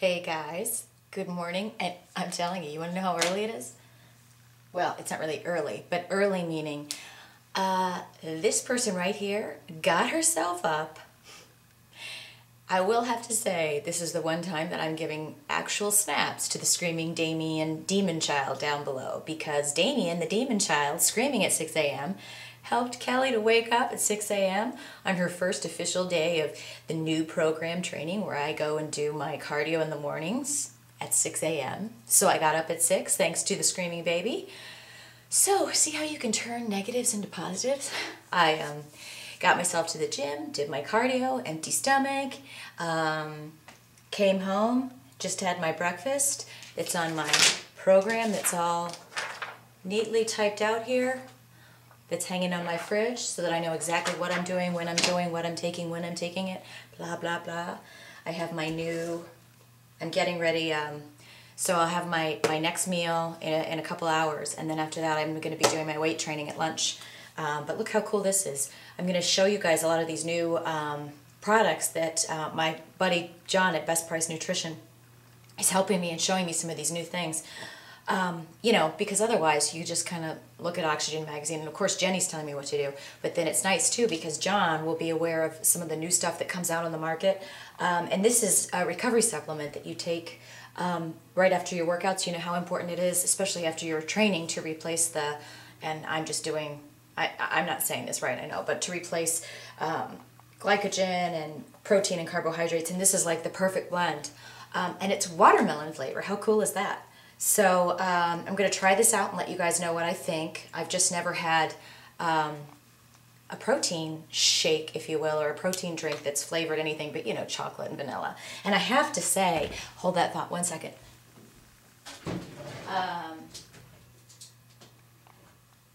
Hey guys, good morning. And I'm telling you, you want to know how early it is? Well, it's not really early, but early meaning this person right here got herself up. I will have to say, this is the one time that I'm giving actual snaps to the screaming Damien demon child down below, because Damien, the demon child, screaming at 6 a.m., helped Kelly to wake up at 6 a.m. on her first official day of the new program training, where I go and do my cardio in the mornings at 6 a.m. So I got up at 6 thanks to the screaming baby. So see how you can turn negatives into positives? I got myself to the gym, did my cardio, empty stomach, came home, just had my breakfast. It's on my program that's all neatly typed out here. That's hanging on my fridge so that I know exactly what I'm doing, when I'm doing, what I'm taking, when I'm taking it, blah, blah, blah. I have my new, I'm getting ready, so I'll have my next meal in a couple hours, and then after that I'm going to be doing my weight training at lunch. But look how cool this is. I'm going to show you guys a lot of these new products that my buddy John at Best Price Nutrition is helping me and showing me some of these new things. You know, because otherwise you just kind of look at Oxygen magazine, and of course Jenny's telling me what to do, but then it's nice too because John will be aware of some of the new stuff that comes out on the market. And this is a recovery supplement that you take right after your workouts. You know how important it is, especially after your training, to replace the, and I'm just doing, I'm not saying this right, I know, but to replace glycogen and protein and carbohydrates, and this is like the perfect blend. And it's watermelon flavor. How cool is that? So I'm going to try this out and let you guys know what I think. I've just never had a protein shake, if you will, or a protein drink that's flavored anything but, you know, chocolate and vanilla. And I have to say, hold that thought one second.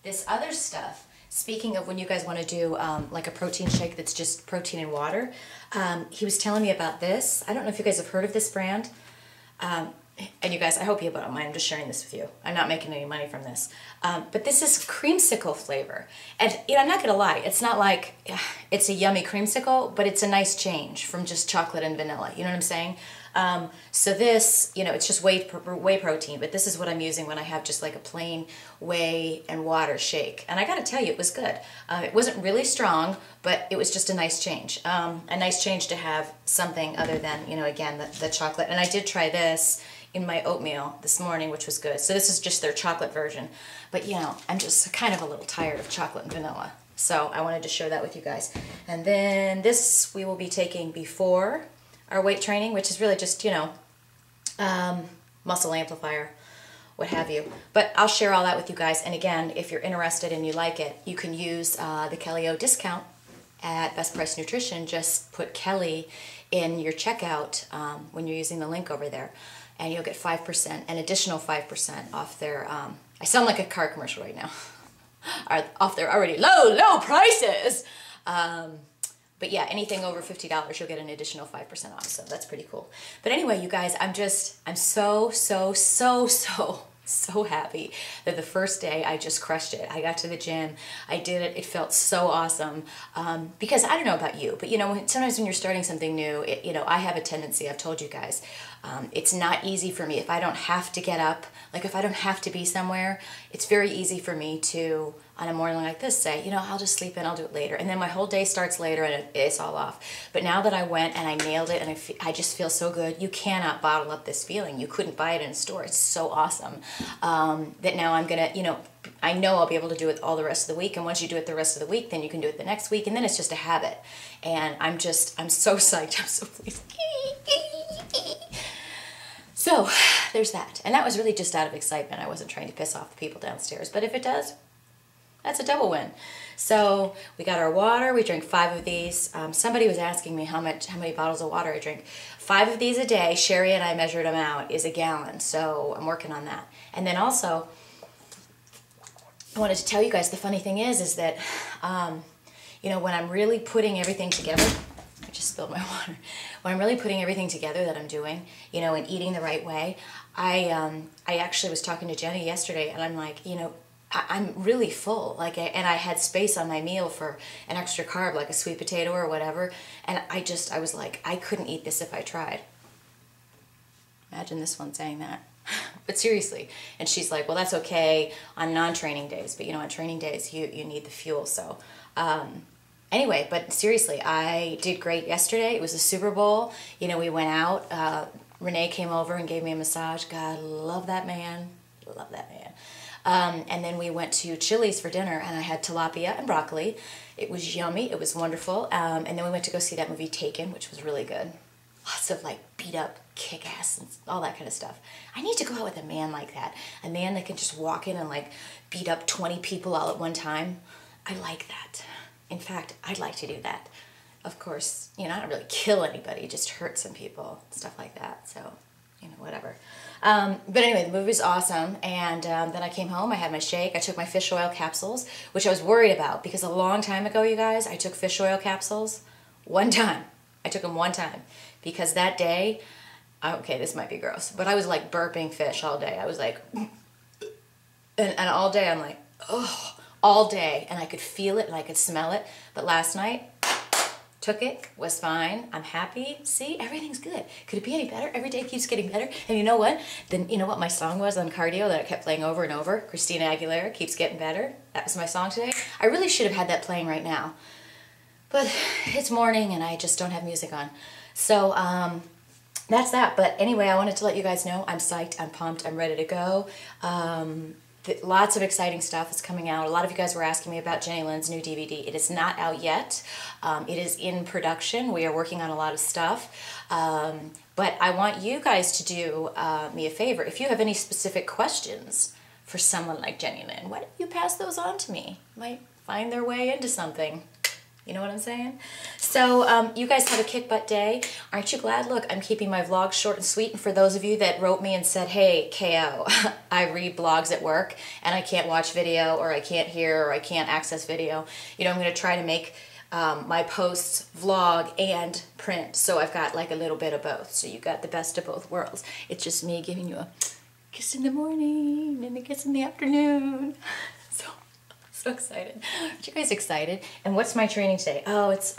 This other stuff, speaking of when you guys want to do like a protein shake that's just protein and water, he was telling me about this. I don't know if you guys have heard of this brand. And you guys, I hope you don't mind, I'm just sharing this with you. I'm not making any money from this. But this is creamsicle flavor. And you know, I'm not going to lie, it's not like it's a yummy creamsicle, but it's a nice change from just chocolate and vanilla. You know what I'm saying? So this, you know, it's just whey protein, but this is what I'm using when I have just like a plain whey and water shake. And I got to tell you, it was good. It wasn't really strong, but it was just a nice change. A nice change to have something other than, you know, again, the chocolate. And I did try this in my oatmeal this morning, which was good. So this is just their chocolate version. But, you know, I'm just kind of a little tired of chocolate and vanilla. So I wanted to share that with you guys. And then this we will be taking before our weight training, which is really just, you know, muscle amplifier, what have you. But I'll share all that with you guys. And again, if you're interested and you like it, you can use the Kelly O discount at Best Price Nutrition. Just put Kelly in your checkout when you're using the link over there, and you'll get 5%, an additional 5% off their, I sound like a car commercial right now, off their already low prices. But yeah, anything over $50, you'll get an additional 5% off, so that's pretty cool. But anyway, you guys, I'm so happy that the first day I just crushed it. I got to the gym, I did it, it felt so awesome. Because I don't know about you, but you know, sometimes when you're starting something new, you know, I have a tendency, I've told you guys, it's not easy for me if I don't have to get up, like if I don't have to be somewhere, it's very easy for me to, on a morning like this, say, you know, I'll just sleep in, I'll do it later. And then my whole day starts later and it's all off. But now that I went and I nailed it and I just feel so good, you cannot bottle up this feeling. You couldn't buy it in a store. It's so awesome that now I'm going to, you know, I know I'll be able to do it all the rest of the week. And once you do it the rest of the week, then you can do it the next week. And then it's just a habit. And I'm so psyched. I'm so pleased. So there's that. And that was really just out of excitement. I wasn't trying to piss off the people downstairs. But if it does, that's a double win. So we got our water. We drank 5 of these. Somebody was asking me how many bottles of water I drink. 5 of these a day. Sherry and I measured them out. Is a gallon. So I'm working on that. And then also, I wanted to tell you guys the funny thing is that, you know, when I'm really putting everything together, I just spilled my water. When I'm really putting everything together that I'm doing, you know, and eating the right way, I actually was talking to Jenny yesterday, and I'm like, you know, I'm really full, like, and I had space on my meal for an extra carb, like a sweet potato or whatever, and I was like, I couldn't eat this if I tried. Imagine this one saying that. But seriously. And she's like, well, that's okay on non-training days. But, you know, on training days, you need the fuel. So, anyway, but seriously, I did great yesterday. It was the Super Bowl. You know, we went out. Renee came over and gave me a massage. God, love that man. Love that man. And then we went to Chili's for dinner, and I had tilapia and broccoli. It was yummy. It was wonderful. And then we went to go see that movie Taken, which was really good. Lots of like beat up, kick ass, and all that kind of stuff. I need to go out with a man like that. A man that can just walk in and like beat up 20 people all at one time. I like that. In fact, I'd like to do that. Of course, you know, I don't really kill anybody, just hurt some people, stuff like that. So, you know, whatever. But anyway, the movie was awesome. And then I came home, I had my shake, I took my fish oil capsules, which I was worried about because a long time ago, you guys, I took fish oil capsules one time. I took them one time because that day, okay, this might be gross, but I was like burping fish all day. I was like, and all day I'm like, oh, all day. And I could feel it and I could smell it. But last night, took it, was fine. I'm happy. See, everything's good. Could it be any better? Every day keeps getting better. And you know what? Then you know what my song was on cardio that I kept playing over and over? Christina Aguilera, Keeps Getting Better. That was my song today. I really should have had that playing right now. But it's morning and I just don't have music on. So that's that. But anyway, I wanted to let you guys know I'm psyched, I'm pumped, I'm ready to go. Lots of exciting stuff is coming out. A lot of you guys were asking me about Jenny Lynn's new DVD. It is not out yet. It is in production. We are working on a lot of stuff. But I want you guys to do me a favor. If you have any specific questions for someone like Jenny Lynn, why don't you pass those on to me? Might find their way into something. You know what I'm saying? So you guys have a kick butt day. Aren't you glad? Look, I'm keeping my vlogs short and sweet. And for those of you that wrote me and said, hey, KO, I read blogs at work and I can't watch video or I can't hear or I can't access video. You know, I'm going to try to make my posts vlog and print. So I've got like a little bit of both. So you got the best of both worlds. It's just me giving you a kiss in the morning and a kiss in the afternoon. So excited. Aren't you guys excited? And what's my training today? Oh, it's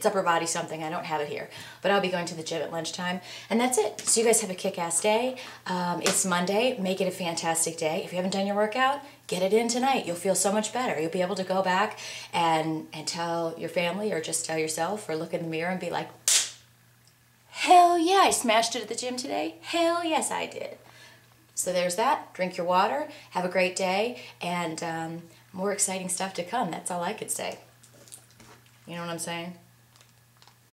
upper body something. I don't have it here. But I'll be going to the gym at lunchtime. And that's it. So you guys have a kick-ass day. It's Monday. Make it a fantastic day. If you haven't done your workout, get it in tonight. You'll feel so much better. You'll be able to go back and tell your family or just tell yourself or look in the mirror and be like, hell yeah, I smashed it at the gym today. Hell yes, I did. So there's that. Drink your water. Have a great day. And more exciting stuff to come. That's all I could say. You know what I'm saying?